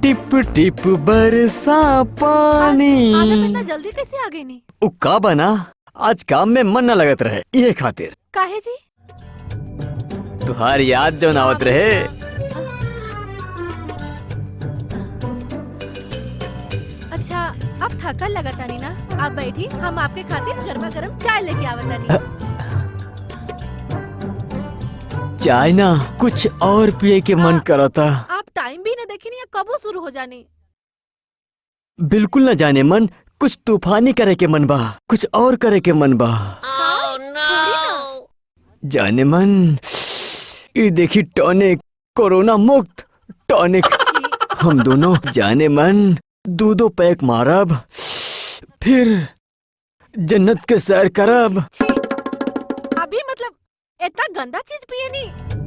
टिप टिप बरसा पानी। आप इतना जल्दी कैसे आ गई नी? उ का बना, आज काम में मन न लगत रहे, ये खातिर। काहे जी? तुहार याद जो आवत रहे। अच्छा, आप थकल लगता नहीं ना? आप बैठी, हम आपके खातिर गर्मा गर्म चाय लेके आवता नहीं। चाय ना, कुछ और पिए के मन करता। आप टाइम भी न देखी नहीं, कबो शुरू हो जानी। बिल्कुल न जाने मन, कुछ तूफानी करे के मन बा, कुछ और करे के मन बा। जाने मन, ये देखी टॉनिक, कोरोना मुक्त टॉनिक। हम दोनों जाने मन दूधो पैक मारब, फिर जन्नत के सैर करब। अभी मतलब इतना गंदा चीज पिए नहीं।